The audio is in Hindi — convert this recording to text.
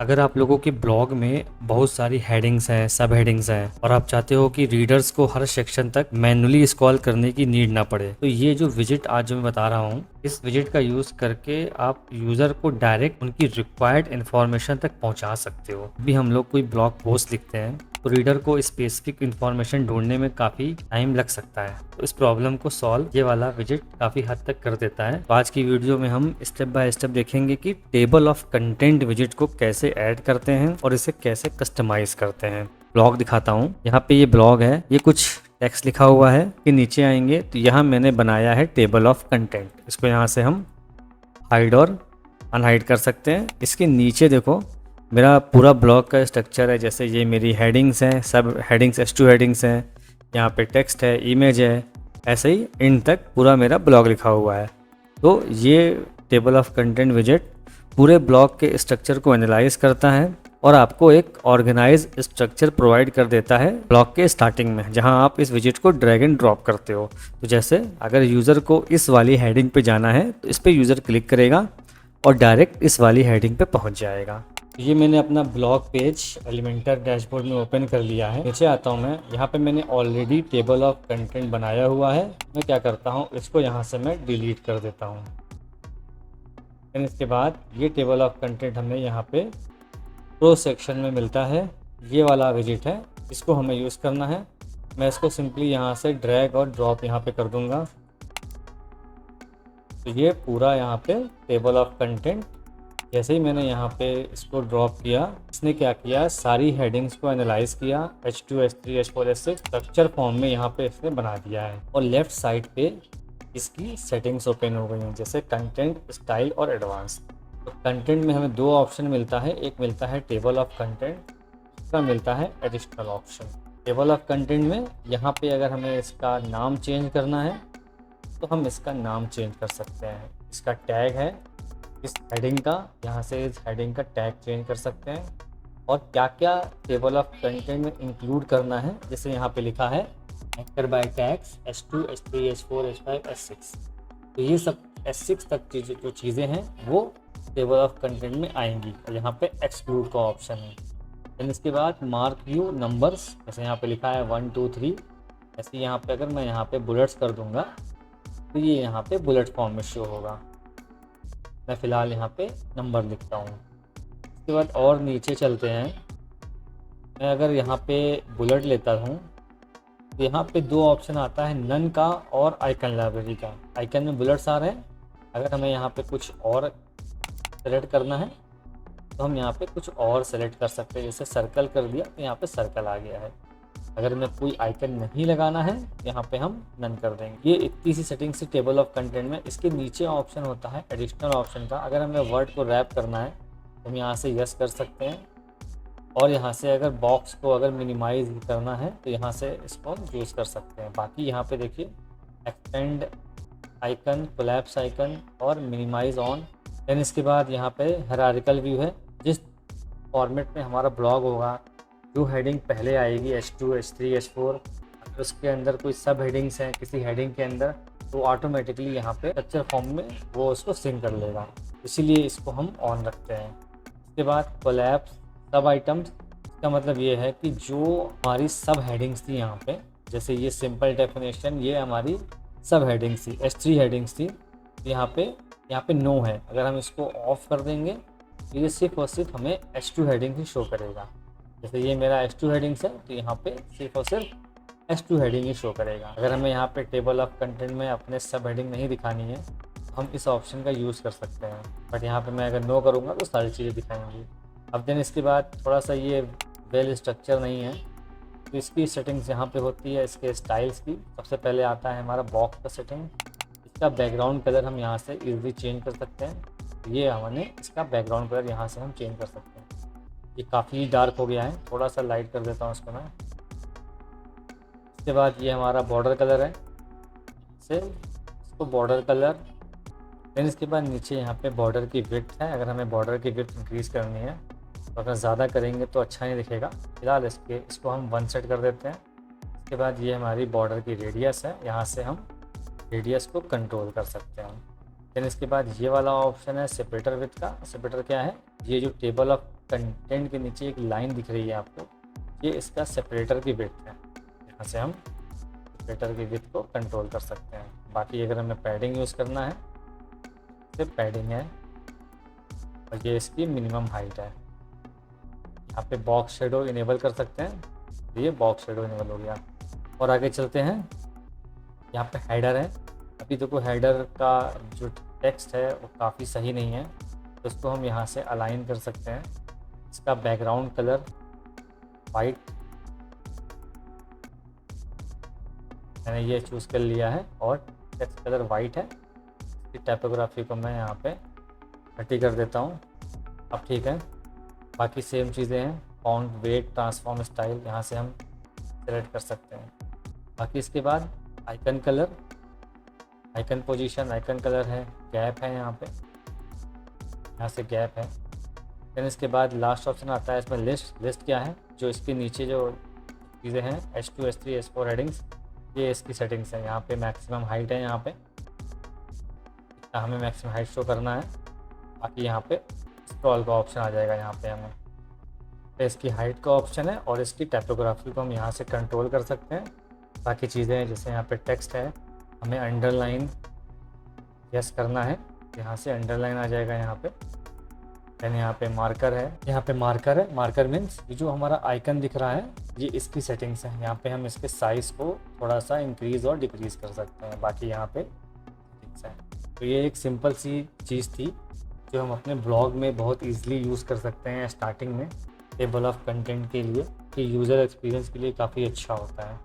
अगर आप लोगों के ब्लॉग में बहुत सारी हेडिंग्स हैं, सब हेडिंग्स हैं और आप चाहते हो कि रीडर्स को हर सेक्शन तक मैन्युअली स्क्रॉल करने की नीड ना पड़े, तो ये जो विजिट आज जो मैं बता रहा हूँ, इस विजिट का यूज करके आप यूजर को डायरेक्ट उनकी रिक्वायर्ड इन्फॉर्मेशन तक पहुंचा सकते हो। भी हम लोग कोई ब्लॉग पोस्ट लिखते हैं तो रीडर को स्पेसिफिक इन्फॉर्मेशन ढूंढने में काफी टाइम लग सकता है, तो इस प्रॉब्लम को सॉल्व ये वाला विजिट काफी हद तक कर देता है। तो आज की वीडियो में हम स्टेप बाय स्टेप देखेंगे कि टेबल ऑफ कंटेंट विजिट को कैसे ऐड करते हैं और इसे कैसे कस्टमाइज करते हैं। ब्लॉग दिखाता हूँ। यहाँ पे ये ब्लॉग है, ये कुछ टेक्स्ट लिखा हुआ है कि नीचे आएंगे तो यहाँ मैंने बनाया है टेबल ऑफ कंटेंट। इसको यहाँ से हम हाइड और अनहाइड कर सकते हैं। इसके नीचे देखो मेरा पूरा ब्लॉग का स्ट्रक्चर है, जैसे ये मेरी हेडिंग्स हैं, सब हेडिंग्स H2 हेडिंग्स हैं, यहाँ पे टेक्स्ट है, इमेज है, ऐसे ही एंड तक पूरा मेरा ब्लॉग लिखा हुआ है। तो ये टेबल ऑफ कंटेंट विजेट पूरे ब्लॉग के स्ट्रक्चर को एनालाइज करता है और आपको एक ऑर्गेनाइज स्ट्रक्चर प्रोवाइड कर देता है ब्लॉग के स्टार्टिंग में, जहां आप इस विजिट को ड्रैग एंड ड्रॉप करते हो। तो जैसे अगर यूज़र को इस वाली हेडिंग पे जाना है तो इस पे यूज़र क्लिक करेगा और डायरेक्ट इस वाली हेडिंग पे पहुंच जाएगा। ये मैंने अपना ब्लॉग पेज एलिमेंटर डैशबोर्ड में ओपन कर लिया है। नीचे आता हूँ मैं, यहाँ पे मैंने ऑलरेडी टेबल ऑफ कंटेंट बनाया हुआ है। मैं क्या करता हूँ, इसको यहाँ से मैं डिलीट कर देता हूँ। फिर इसके बाद ये टेबल ऑफ कंटेंट हमें यहाँ पे प्रो सेक्शन में मिलता है। ये वाला विजिट है, इसको हमें यूज़ करना है। मैं इसको सिंपली यहाँ से ड्रैग और ड्रॉप यहाँ पे कर दूँगा। तो ये पूरा यहाँ पे टेबल ऑफ कंटेंट, जैसे ही मैंने यहाँ पे इसको ड्रॉप किया, इसने क्या किया, सारी हेडिंग्स को एनालाइज किया, H2, H3, H4, H6 structure form में यहाँ पे इसने बना दिया है। और लेफ्ट साइड पे इसकी सेटिंग्स ओपन हो गई हैं, जैसे कंटेंट, स्टाइल और एडवांस। तो कंटेंट में हमें दो ऑप्शन मिलता है, एक मिलता है टेबल ऑफ कंटेंट, दूसरा मिलता है additional option. Table of content में यहाँ पे अगर हमें इसका नाम चेंज करना है तो हम इसका नाम चेंज कर सकते हैं। इसका टैग है इस हेडिंग का, यहाँ से इस हेडिंग का टैग चेंज कर सकते हैं। और क्या क्या टेबल ऑफ कंटेंट में इंक्लूड करना है, जैसे यहाँ पे लिखा है anchor by tags H2, H3, H4, H5, H6। तो ये सब H6 तक जो चीज़ें हैं वो टेबल ऑफ कंटेंट में आएंगी और यहाँ पे एक्सक्लूड का ऑप्शन है। देन इसके बाद मार्क व्यू नंबर्स, जैसे यहाँ पे लिखा है 1 2 3, ऐसे यहाँ पे अगर मैं यहाँ पे बुलेट्स कर दूंगा तो ये यहाँ पे बुलेट फॉर्म में शो होगा। मैं फ़िलहाल यहाँ पे नंबर लिखता हूँ। इसके बाद और नीचे चलते हैं। मैं अगर यहाँ पे बुलेट लेता हूँ तो यहाँ पे दो ऑप्शन आता है, नन का और आइकन लाइब्रेरी का। आइकन में बुलेट्स आ रहे हैं, अगर हमें यहाँ पे कुछ और सेलेक्ट करना है तो हम यहाँ पे कुछ और सेलेक्ट कर सकते हैं। जैसे सर्कल कर दिया तो यहाँ पे सर्कल आ गया है। अगर हमें कोई आइकन नहीं लगाना है यहाँ पे हम नन कर देंगे। ये इतनी सी सेटिंग से टेबल ऑफ कंटेंट में। इसके नीचे ऑप्शन होता है एडिशनल ऑप्शन का। अगर हमें वर्ड को रैप करना है तो हम यहाँ से यस कर सकते हैं, और यहाँ से अगर बॉक्स को अगर मिनिमाइज करना है तो यहाँ से इसको हम यूज़ कर सकते हैं। बाकी यहाँ पे देखिए एक्सपेंड आइकन, कोलैप्स आइकन और मिनिमाइज ऑन। देन इसके बाद यहाँ पे हायरार्किकल व्यू है, जिस फॉर्मेट में हमारा ब्लॉग होगा, जो हेडिंग पहले आएगी H2, H3, H4, अगर उसके अंदर कोई सब हेडिंग्स हैं किसी हेडिंग के अंदर तो ऑटोमेटिकली यहाँ पे स्ट्रक्चर फॉर्म में वो उसको सिंक कर लेगा, इसीलिए इसको हम ऑन रखते हैं। इसके बाद कोलैप्स सब आइटम्स, इसका मतलब ये है कि जो हमारी सब हेडिंग्स थी यहाँ पे, जैसे ये सिंपल डेफिनेशन, ये हमारी सब हेडिंग्स थी, H3 हेडिंग्स थी, यहाँ पे नो है। अगर हम इसको ऑफ कर देंगे तो ये सिर्फ और सिर्फ हमें H2 हेडिंग ही शो करेगा। जैसे ये मेरा H2 हेडिंग्स है तो यहाँ पे सिर्फ और सिर्फ H2 हेडिंग ही शो करेगा। अगर हमें यहाँ पे टेबल ऑफ कंटेंट में अपने सब हेडिंग नहीं दिखानी है तो हम इस ऑप्शन का यूज़ कर सकते हैं, बट यहाँ पे मैं अगर नो करूँगा तो सारी चीज़ें दिखाएंगी। अब देन इसके बाद थोड़ा सा ये वेल स्ट्रक्चर नहीं है तो इसकी सेटिंग्स यहाँ पे होती है। इसके स्टाइल्स की सबसे पहले आता है हमारा बॉक्स का सेटिंग। इसका बैकग्राउंड कलर हम यहाँ से इजीली चेंज कर सकते हैं। ये हमने इसका बैकग्राउंड कलर यहाँ से हम चेंज कर सकते हैं। ये काफ़ी डार्क हो गया है, थोड़ा सा लाइट कर देता हूँ इसको मैं। इसके बाद ये हमारा बॉर्डर कलर है, इसको बॉर्डर कलर। देन इसके बाद नीचे यहाँ पे बॉर्डर की विड्थ है। अगर हमें बॉर्डर की विड्थ इंक्रीज़ करनी है तो अगर ज़्यादा करेंगे तो अच्छा नहीं दिखेगा। फिलहाल इसको हम 1 सेट कर देते हैं। इसके बाद ये हमारी बॉर्डर की रेडियस है, यहाँ से हम रेडियस को कंट्रोल कर सकते हैं। देन इसके बाद ये वाला ऑप्शन है सेपरेटर विथ का। सेपरेटर क्या है, ये जो टेबल ऑफ कंटेंट के नीचे एक लाइन दिख रही है आपको, ये इसका सेपरेटर की विड्थ है। यहाँ से हम सेपरेटर की विड्थ को कंट्रोल कर सकते हैं। बाकी अगर हमें पैडिंग यूज़ करना है तो पैडिंग है, और ये इसकी मिनिमम हाइट है। यहाँ पे बॉक्स शेडो इनेबल कर सकते हैं, ये बॉक्स शेडो इनेबल हो गया। और आगे चलते हैं, यहाँ पे हेडर है। अभी देखो हेडर का जो टेक्स्ट है वो काफ़ी सही नहीं है, तो इसको हम यहाँ से अलाइन कर सकते हैं। इसका बैकग्राउंड कलर वाइट, मैंने ये चूज़ कर लिया है, और टेक्स्ट कलर वाइट है। इसकी टाइपोग्राफी को मैं यहाँ पे 30 कर देता हूँ। अब ठीक है, बाकी सेम चीज़ें हैं, फॉन्ट, वेट, ट्रांसफॉर्म स्टाइल, यहाँ से हम सेलेक्ट कर सकते हैं। बाकी इसके बाद icon colour, icon position, icon colour है, गैप है, यहाँ पे यहाँ से गैप है। फिर इसके बाद लास्ट ऑप्शन आता है इसमें लिस्ट। लिस्ट क्या है, जो इसके नीचे जो चीज़ें हैं H2 H3 H4 हेडिंग्स, ये इसकी सेटिंग्स है। यहाँ पे मैक्सिमम हाइट है, यहाँ पे इतना हमें मैक्सिमम हाइट शो करना है। बाकी यहाँ पे स्क्रॉल का ऑप्शन आ जाएगा, यहाँ पे हमें तो इसकी हाइट का ऑप्शन है, और इसकी टाइपोग्राफी को हम यहाँ से कंट्रोल कर सकते हैं। बाकी चीज़ें हैं, जैसे यहाँ पे टेक्स्ट है, हमें अंडरलाइन यस करना है, यहाँ से अंडरलाइन आ जाएगा यहाँ पे। देन यहाँ पे मार्कर है, यहाँ पे मार्कर है। मार्कर मीन्स ये जो हमारा आइकन दिख रहा है, ये इसकी सेटिंग्स है। यहाँ पे हम इसके साइज़ को थोड़ा सा इंक्रीज़ और डिक्रीज़ कर सकते हैं। बाकी यहाँ पे सेटिंग्स है। तो ये एक सिंपल सी चीज़ थी जो हम अपने ब्लॉग में बहुत ईजिली यूज़ कर सकते हैं स्टार्टिंग में, टेबल ऑफ कंटेंट के लिए, कि यूज़र एक्सपीरियंस के लिए काफ़ी अच्छा होता है।